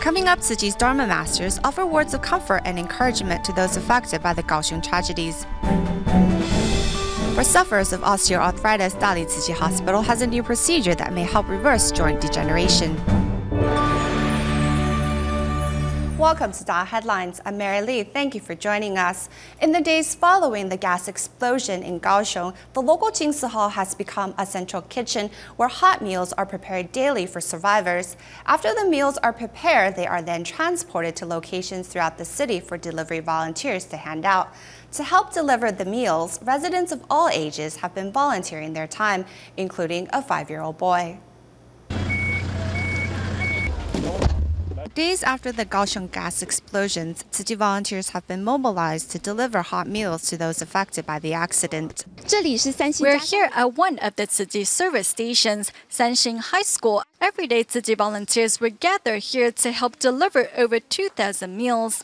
Coming up, Tzu Chi's Dharma masters offer words of comfort and encouragement to those affected by the Kaohsiung tragedies. For sufferers of osteoarthritis, Dalin Tzu Chi Hospital has a new procedure that may help reverse joint degeneration. Welcome to DaAi Headlines. I'm Mary Lee. Thank you for joining us. In the days following the gas explosion in Kaohsiung, the local Jinsu Hall has become a central kitchen where hot meals are prepared daily for survivors. After the meals are prepared, they are then transported to locations throughout the city for delivery volunteers to hand out. To help deliver the meals, residents of all ages have been volunteering their time, including a 5-year-old boy. Days after the Kaohsiung gas explosions, Tzu Chi volunteers have been mobilized to deliver hot meals to those affected by the accident. We're here at one of the Tzu Chi service stations, Sanxing High School. Every day, Tzu Chi volunteers would gather here to help deliver over 2,000 meals.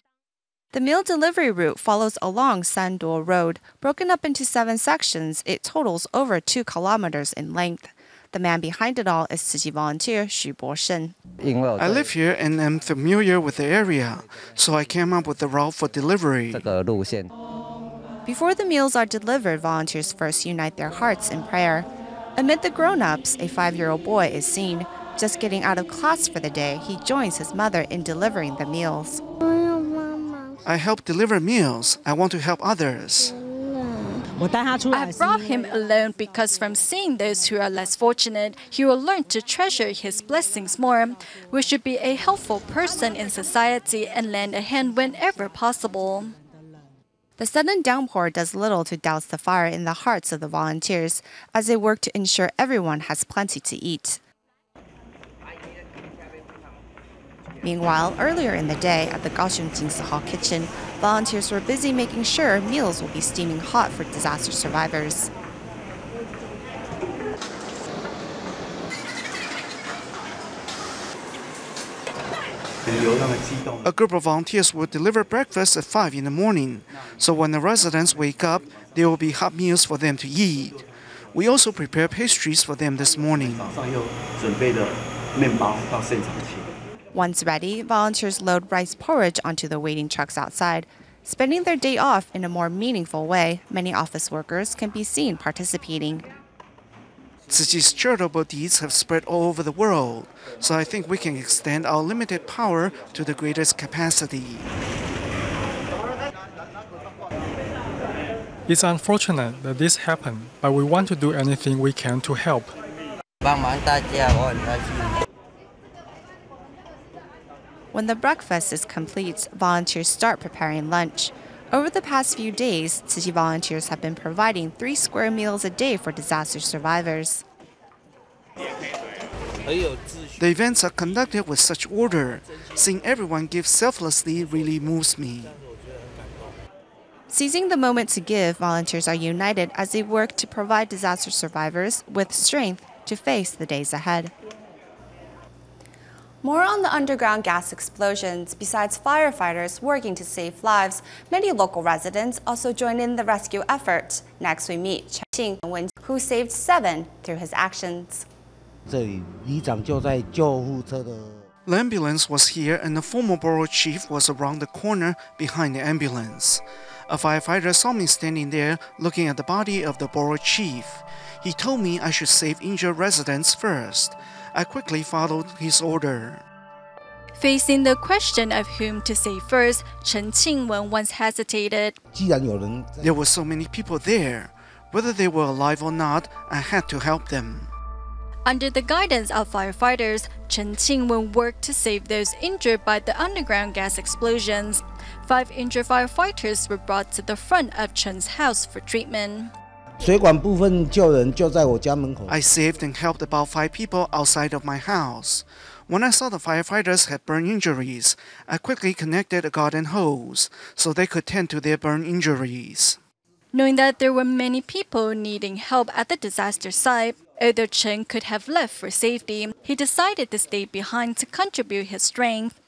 The meal delivery route follows along Sanduo Road. Broken up into 7 sections, it totals over 2 kilometers in length. The man behind it all is Tzu Chi volunteer Xu Bo-shen. I live here and am familiar with the area, so I came up with the route for delivery. Before the meals are delivered, volunteers first unite their hearts in prayer. Amid the grown-ups, a 5-year-old boy is seen. Just getting out of class for the day, he joins his mother in delivering the meals. I help deliver meals. I want to help others. I brought him alone because from seeing those who are less fortunate, he will learn to treasure his blessings more. We should be a helpful person in society and lend a hand whenever possible. The sudden downpour does little to douse the fire in the hearts of the volunteers as they work to ensure everyone has plenty to eat. Meanwhile, earlier in the day at the Kaohsiung Jinsu Hall kitchen, volunteers were busy making sure meals will be steaming hot for disaster survivors. A group of volunteers will deliver breakfast at 5 in the morning, so when the residents wake up, there will be hot meals for them to eat. We also prepare pastries for them this morning. Once ready, volunteers load rice porridge onto the waiting trucks outside. Spending their day off in a more meaningful way, many office workers can be seen participating. Tzu Chi's charitable deeds have spread all over the world, so I think we can extend our limited power to the greatest capacity. It's unfortunate that this happened, but we want to do anything we can to help. When the breakfast is complete, volunteers start preparing lunch. Over the past few days, Tzu Chi volunteers have been providing 3 square meals a day for disaster survivors. The events are conducted with such order. Seeing everyone give selflessly really moves me. Seizing the moment to give, volunteers are united as they work to provide disaster survivors with strength to face the days ahead. More on the underground gas explosions. Besides firefighters working to save lives, many local residents also joined in the rescue effort. Next, we meet Chen Qing, who saved 7 through his actions. The ambulance was here and the former borough chief was around the corner behind the ambulance. A firefighter saw me standing there looking at the body of the borough chief. He told me I should save injured residents first. I quickly followed his order. Facing the question of whom to save first, Chen Qingwen once hesitated. There were so many people there. Whether they were alive or not, I had to help them. Under the guidance of firefighters, Chen Qingwen worked to save those injured by the underground gas explosions. 5 injured firefighters were brought to the front of Chen's house for treatment. I saved and helped about 5 people outside of my house. When I saw the firefighters had burn injuries, I quickly connected a garden hose so they could tend to their burn injuries. Knowing that there were many people needing help at the disaster site, although Chen could have left for safety, he decided to stay behind to contribute his strength.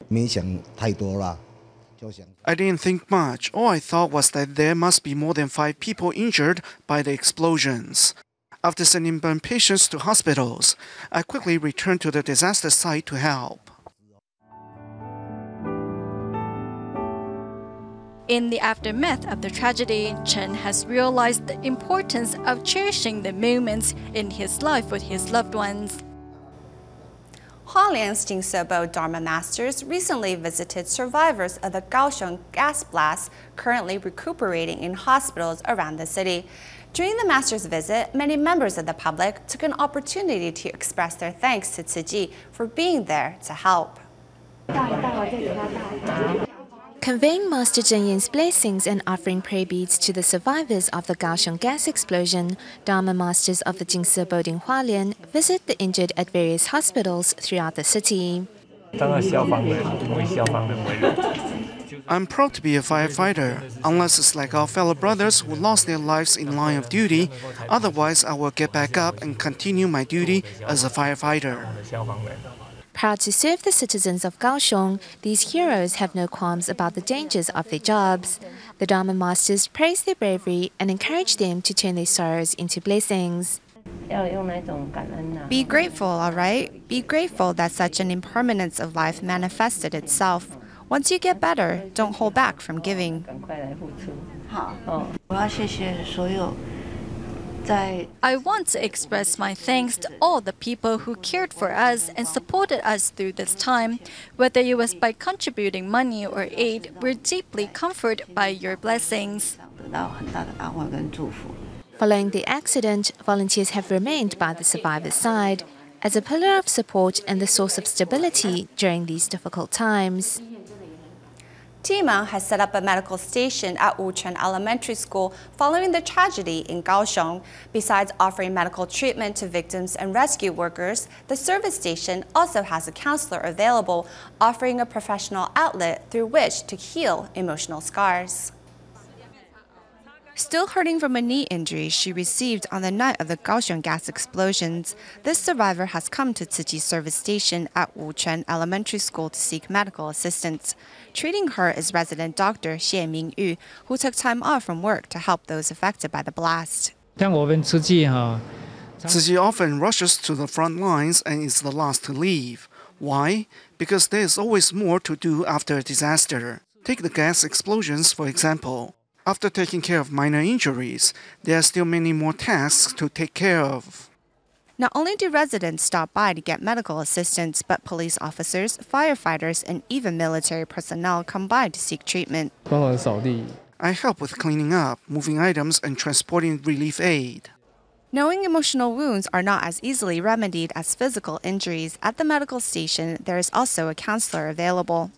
I didn't think much. All I thought was that there must be more than 5 people injured by the explosions. After sending burn patients to hospitals, I quickly returned to the disaster site to help. In the aftermath of the tragedy, Chen has realized the importance of cherishing the moments in his life with his loved ones. Hualien's Jingsebo Dharma masters recently visited survivors of the Kaohsiung gas blast currently recuperating in hospitals around the city. During the master's visit, many members of the public took an opportunity to express their thanks to Tzu Chi for being there to help. Conveying Master Zheng Yin's blessings and offering prayer beads to the survivors of the Kaohsiung gas explosion, Dharma masters of the Jingsebo in Hualien visit the injured at various hospitals throughout the city. I'm proud to be a firefighter, unless it's like our fellow brothers who lost their lives in line of duty. Otherwise, I will get back up and continue my duty as a firefighter. Proud to serve the citizens of Kaohsiung, these heroes have no qualms about the dangers of their jobs. The Dharma masters praise their bravery and encourage them to turn their sorrows into blessings. Be grateful, all right? Be grateful that such an impermanence of life manifested itself. Once you get better, don't hold back from giving. I want to express my thanks to all the people who cared for us and supported us through this time. Whether it was by contributing money or aid, we're deeply comforted by your blessings. Following the accident, volunteers have remained by the survivors' side as a pillar of support and the source of stability during these difficult times. Tima has set up a medical station at Wuchen Elementary School following the tragedy in Kaohsiung. Besides offering medical treatment to victims and rescue workers, the service station also has a counselor available, offering a professional outlet through which to heal emotional scars. Still hurting from a knee injury she received on the night of the Kaohsiung gas explosions, this survivor has come to Tzu Chi service station at Wuchen Elementary School to seek medical assistance. Treating her is resident doctor Xie Mingyu, who took time off from work to help those affected by the blast. Tzu Chi often rushes to the front lines and is the last to leave. Why? Because there is always more to do after a disaster. Take the gas explosions, for example. After taking care of minor injuries, there are still many more tasks to take care of. Not only do residents stop by to get medical assistance, but police officers, firefighters, and even military personnel come by to seek treatment. I help with cleaning up, moving items, and transporting relief aid. Knowing emotional wounds are not as easily remedied as physical injuries, at the medical station there is also a counselor available.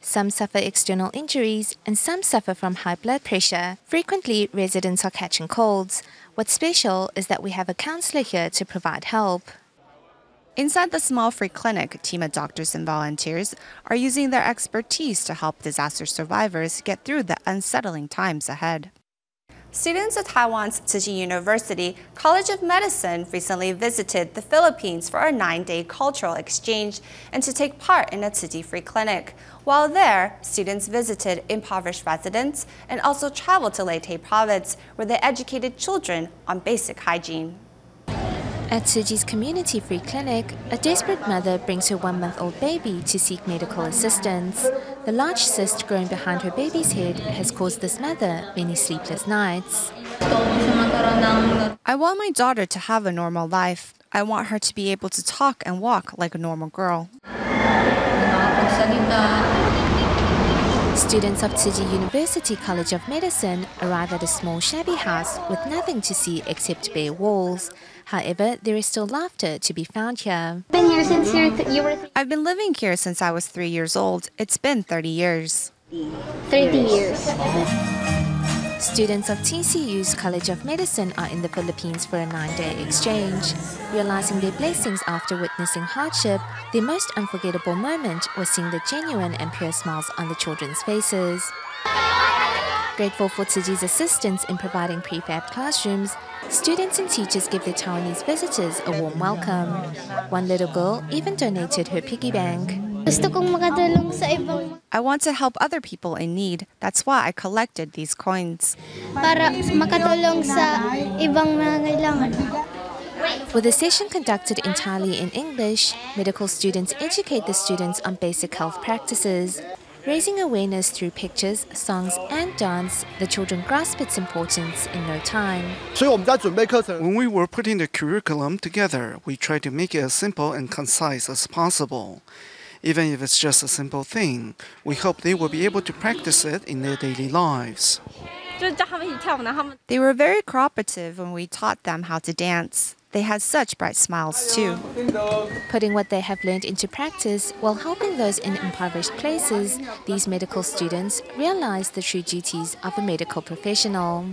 Some suffer external injuries and some suffer from high blood pressure. Frequently, residents are catching colds. What's special is that we have a counselor here to provide help. Inside the small free clinic, team of doctors and volunteers are using their expertise to help disaster survivors get through the unsettling times ahead. Students at Taiwan's Tzu Chi University College of Medicine recently visited the Philippines for a 9-day cultural exchange and to take part in a Tzu Chi free clinic. While there, students visited impoverished residents and also traveled to Leyte province, where they educated children on basic hygiene. At Tzu Chi's community free clinic, a desperate mother brings her 1-month-old baby to seek medical assistance. The large cyst growing behind her baby's head has caused this mother many sleepless nights. I want my daughter to have a normal life. I want her to be able to talk and walk like a normal girl. Students of Tzu Chi University College of Medicine arrive at a small shabby house with nothing to see except bare walls. However, there is still laughter to be found here. I've been living here since I was 3 years old. It's been 30 years. 30 years. Students of TCU's College of Medicine are in the Philippines for a 9-day exchange. Realizing their blessings after witnessing hardship, their most unforgettable moment was seeing the genuine and pure smiles on the children's faces. Grateful for Tzu Chi's assistance in providing prefabbed classrooms, students and teachers give their Taiwanese visitors a warm welcome. One little girl even donated her piggy bank. I want to help other people in need. That's why I collected these coins. With a session conducted entirely in English, medical students educate the students on basic health practices. Raising awareness through pictures, songs, and dance, the children grasp its importance in no time. When we were putting the curriculum together, we tried to make it as simple and concise as possible. Even if it's just a simple thing, we hope they will be able to practice it in their daily lives. They were very cooperative when we taught them how to dance. They had such bright smiles too. Putting what they have learned into practice while helping those in impoverished places, these medical students realize the true duties of a medical professional.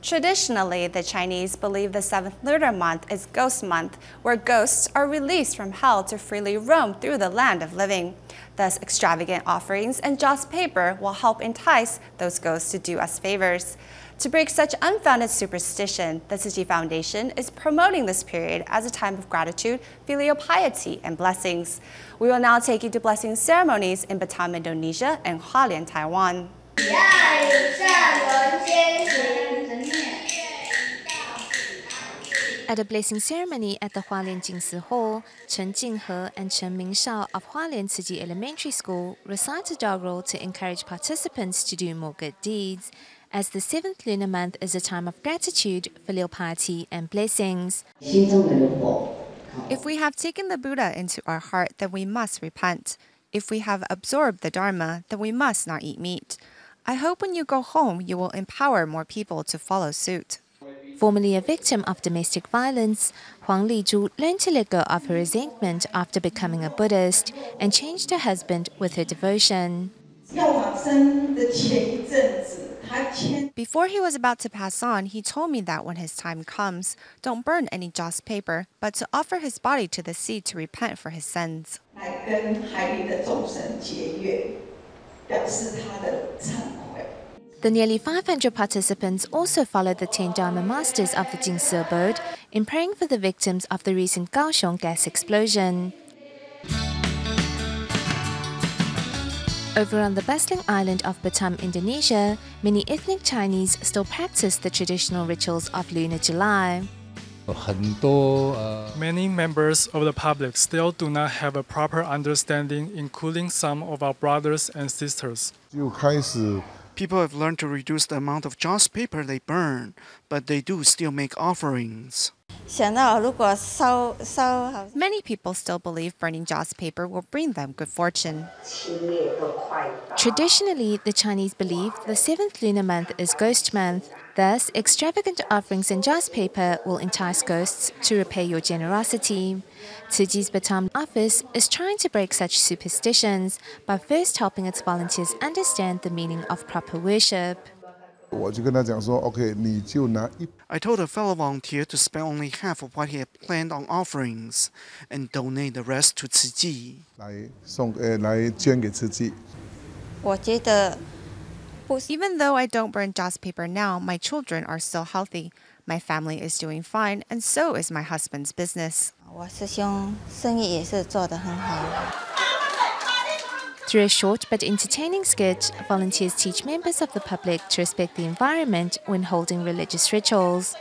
Traditionally, the Chinese believe the 7th lunar month is Ghost Month, where ghosts are released from hell to freely roam through the land of living. Thus, extravagant offerings and joss paper will help entice those ghosts to do us favors. To break such unfounded superstition, the Tzu Chi Foundation is promoting this period as a time of gratitude, filial piety, and blessings. We will now take you to blessing ceremonies in Batam, Indonesia, and Hualien, Taiwan. At a blessing ceremony at the Hualien Jingsi Hall, Chen Jinghe and Chen Mingshao of Hualien Tzu Chi Elementary School recite a doggerel to encourage participants to do more good deeds, as the 7th lunar month is a time of gratitude, filial piety, and blessings. If we have taken the Buddha into our heart, then we must repent. If we have absorbed the Dharma, then we must not eat meat. I hope when you go home, you will empower more people to follow suit. Formerly a victim of domestic violence, Huang Lizhu learned to let go of her resentment after becoming a Buddhist and changed her husband with her devotion. Before he was about to pass on, he told me that when his time comes, don't burn any joss paper, but to offer his body to the sea to repent for his sins. The nearly 500 participants also followed the 10 Dharma masters of the Jingsi abode in praying for the victims of the recent Kaohsiung gas explosion. Over on the bustling island of Batam, Indonesia, many ethnic Chinese still practice the traditional rituals of Lunar July. Many members of the public still do not have a proper understanding, including some of our brothers and sisters. People have learned to reduce the amount of joss paper they burn, but they do still make offerings. Many people still believe burning joss paper will bring them good fortune. Traditionally, the Chinese believe the 7th lunar month is Ghost Month. Thus, extravagant offerings in joss paper will entice ghosts to repay your generosity. Tzu Chi's Batam office is trying to break such superstitions by first helping its volunteers understand the meaning of proper worship. I told a fellow volunteer to spend only half of what he had planned on offerings and donate the rest to Tzu Chi. Even though I don't burn joss paper now, my children are still healthy. My family is doing fine, and so is my husband's business. Through a short but entertaining skit, volunteers teach members of the public to respect the environment when holding religious rituals.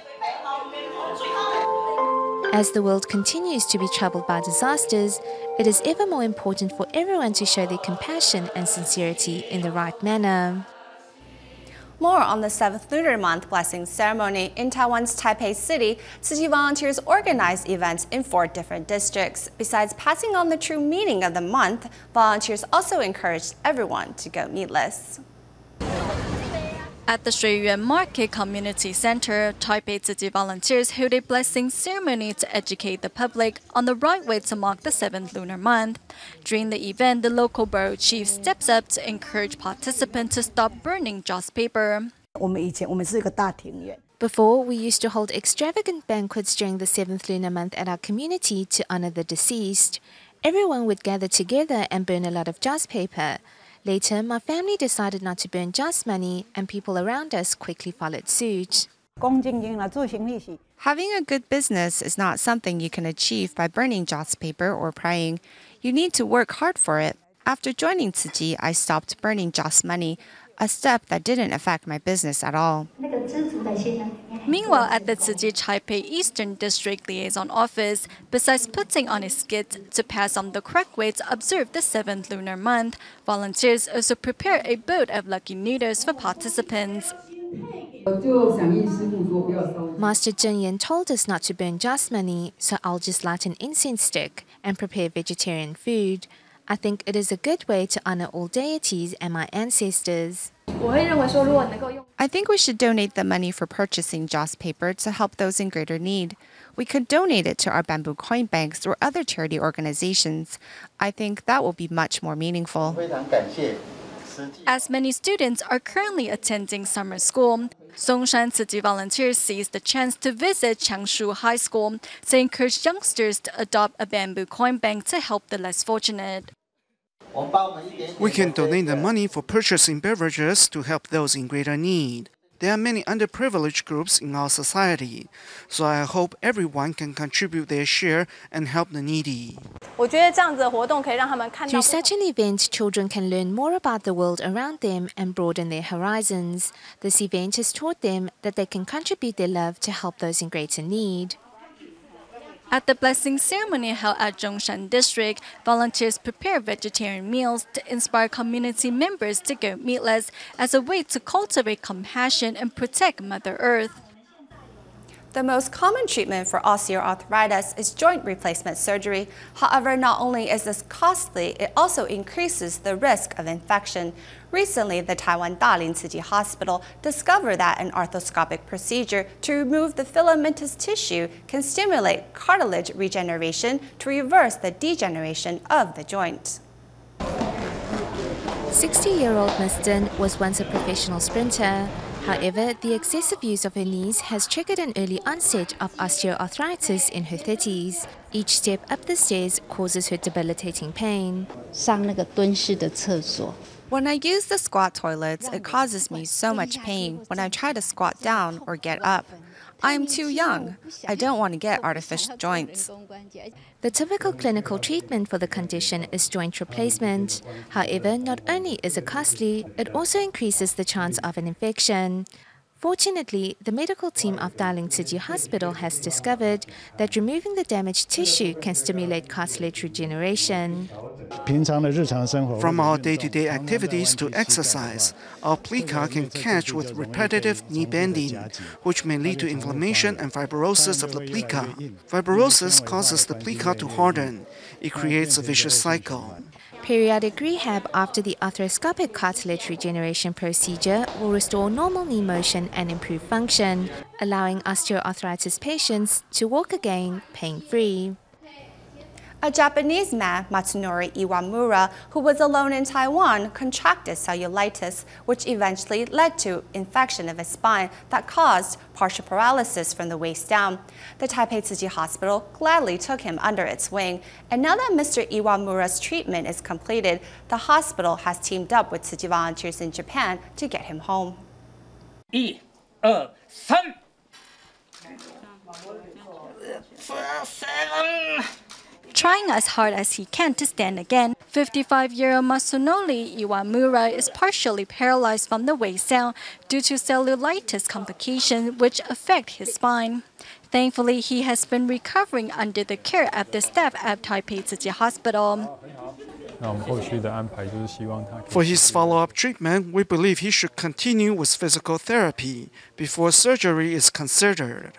As the world continues to be troubled by disasters, it is ever more important for everyone to show their compassion and sincerity in the right manner. More on the 7th lunar month blessing ceremony. In Taiwan's Taipei City, Tzu Chi volunteers organized events in 4 different districts. Besides passing on the true meaning of the month, volunteers also encouraged everyone to go meatless. At the Shuiyuan Market Community Center, Taipei Tzu Chi volunteers held a blessing ceremony to educate the public on the right way to mark the 7th lunar month. During the event, the local borough chief steps up to encourage participants to stop burning joss paper. Before, we used to hold extravagant banquets during the 7th lunar month at our community to honor the deceased. Everyone would gather together and burn a lot of joss paper. Later, my family decided not to burn joss money, and people around us quickly followed suit. Having a good business is not something you can achieve by burning joss paper or praying. You need to work hard for it. After joining Tzu Chi, I stopped burning joss money, a step that didn't affect my business at all. Meanwhile, at the Tzu Chi Taipei Eastern District Liaison Office, besides putting on a skit to pass on the correct way to observe the 7th lunar month, volunteers also prepare a boat of lucky noodles for participants. Master Zheng Yan told us not to burn joss money, so I'll just light an incense stick and prepare vegetarian food. I think it is a good way to honor all deities and my ancestors. I think we should donate the money for purchasing joss paper to help those in greater need. We could donate it to our bamboo coin banks or other charity organizations. I think that will be much more meaningful. As many students are currently attending summer school, Songshan Tzu Chi volunteers seized the chance to visit Changshu High School to encourage youngsters to adopt a bamboo coin bank to help the less fortunate. We can donate the money for purchasing beverages to help those in greater need. There are many underprivileged groups in our society, so I hope everyone can contribute their share and help the needy. Through such an event, children can learn more about the world around them and broaden their horizons. This event has taught them that they can contribute their love to help those in greater need. At the blessing ceremony held at Zhongshan District, volunteers prepare vegetarian meals to inspire community members to go meatless as a way to cultivate compassion and protect Mother Earth. The most common treatment for osteoarthritis is joint replacement surgery. However, not only is this costly, it also increases the risk of infection. Recently, the Taiwan Dalin Tzu Chi Hospital discovered that an arthroscopic procedure to remove the filamentous tissue can stimulate cartilage regeneration to reverse the degeneration of the joint. 60-year-old Miss Dinh was once a professional sprinter. However, the excessive use of her knees has triggered an early onset of osteoarthritis in her 30s. Each step up the stairs causes her debilitating pain. When I use the squat toilets, it causes me so much pain when I try to squat down or get up. I am too young. I don't want to get artificial joints. The typical clinical treatment for the condition is joint replacement. However, not only is it costly, it also increases the chance of an infection. Fortunately, the medical team of Dalin Tzu Chi Hospital has discovered that removing the damaged tissue can stimulate cartilage regeneration. From our day-to-day activities to exercise, our plica can catch with repetitive knee bending, which may lead to inflammation and fibrosis of the plica. Fibrosis causes the plica to harden. It creates a vicious cycle. Periodic rehab after the arthroscopic cartilage regeneration procedure will restore normal knee motion and improve function, allowing osteoarthritis patients to walk again pain-free. A Japanese man, Matsunori Iwamura, who was alone in Taiwan, contracted cellulitis, which eventually led to infection of his spine that caused partial paralysis from the waist down. The Taipei Tzu Chi Hospital gladly took him under its wing, and now that Mr. Iwamura's treatment is completed, the hospital has teamed up with Tzu Chi volunteers in Japan to get him home. 1、2、3。Trying as hard as he can to stand again, 55-year-old Masunori Iwamura is partially paralyzed from the waist down due to cellulitis complications which affect his spine. Thankfully, he has been recovering under the care of the staff at Taipei Tzu Chi Hospital. For his follow-up treatment, we believe he should continue with physical therapy before surgery is considered.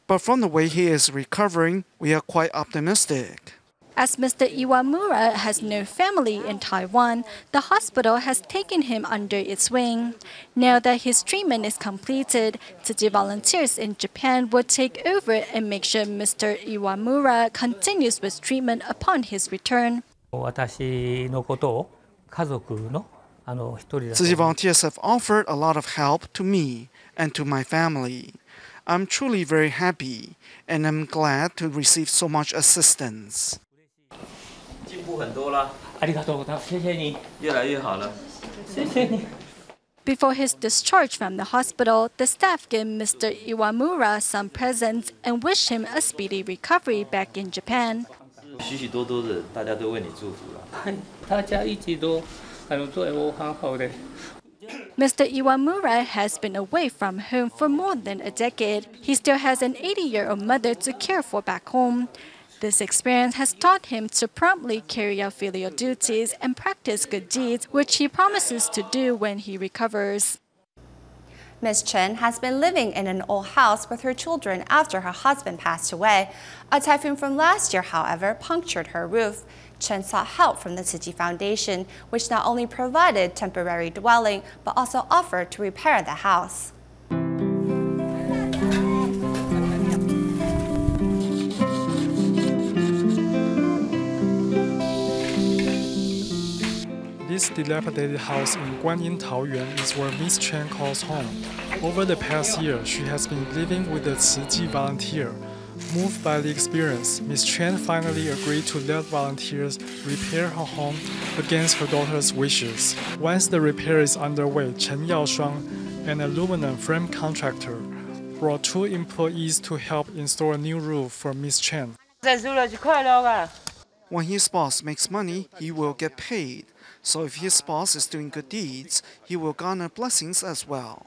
But from the way he is recovering, we are quite optimistic. As Mr. Iwamura has no family in Taiwan, the hospital has taken him under its wing. Now that his treatment is completed, Tzu Chi volunteers in Japan will take over and make sure Mr. Iwamura continues with treatment upon his return. Tzu Chi volunteers have offered a lot of help to me and to my family. I'm truly very happy, and I'm glad to receive so much assistance. 进步很多了，ありがとうございます。谢谢你，越来越好了。谢谢你。Before his discharge from the hospital, the staff gave Mr. Iwamura some presents and wished him a speedy recovery back in Japan. 许许多多的大家都为你祝福了。大家一直都对我很好的。 Mr. Iwamura has been away from home for more than a decade. He still has an 80-year-old mother to care for back home. This experience has taught him to promptly carry out filial duties and practice good deeds, which he promises to do when he recovers. Ms. Chen has been living in an old house with her children after her husband passed away. A typhoon from last year, however, punctured her roof. Chen sought help from the Tzu Chi Foundation, which not only provided temporary dwelling, but also offered to repair the house. This dilapidated house in Guanyin, Taoyuan is where Miss Chen calls home. Over the past year, she has been living with a Tzu Chi volunteer. Moved by the experience, Miss Chen finally agreed to let volunteers repair her home against her daughter's wishes. Once the repair is underway, Chen Yaoshuang, an aluminum frame contractor, brought 2 employees to help install a new roof for Miss Chen. When his boss makes money, he will get paid. So if his boss is doing good deeds, he will garner blessings as well.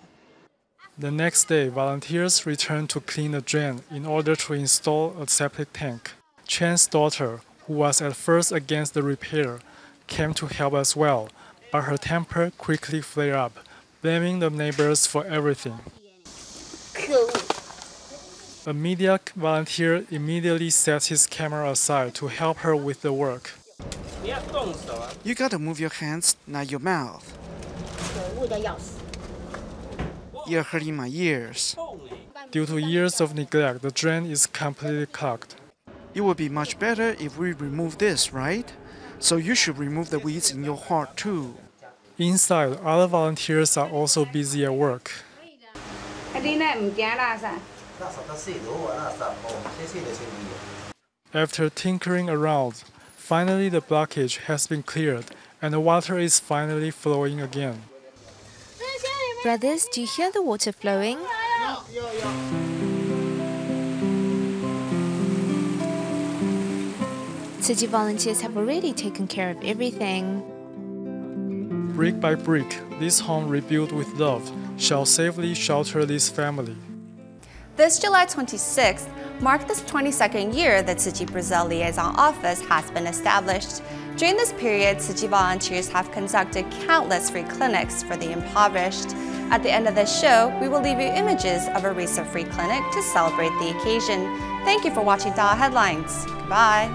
The next day, volunteers returned to clean the drain in order to install a septic tank. Chen's daughter, who was at first against the repair, came to help as well, but her temper quickly flared up, blaming the neighbors for everything. A media volunteer immediately set his camera aside to help her with the work. You gotta move your hands, not your mouth. You're hurting my ears. Due to years of neglect, the drain is completely clogged. It would be much better if we remove this, right? So you should remove the weeds in your heart too. Inside, other volunteers are also busy at work. After tinkering around, finally the blockage has been cleared and the water is finally flowing again. Brothers, do you hear the water flowing? Tzu Chi volunteers have already taken care of everything. Brick by brick, this home rebuilt with love shall safely shelter this family. This July 26th marked the 22nd year that Tzu Chi Brazil Liaison Office has been established. During this period, Tzu Chi volunteers have conducted countless free clinics for the impoverished. At the end of this show, we will leave you images of a recent free clinic to celebrate the occasion. Thank you for watching DaAi Headlines. Goodbye.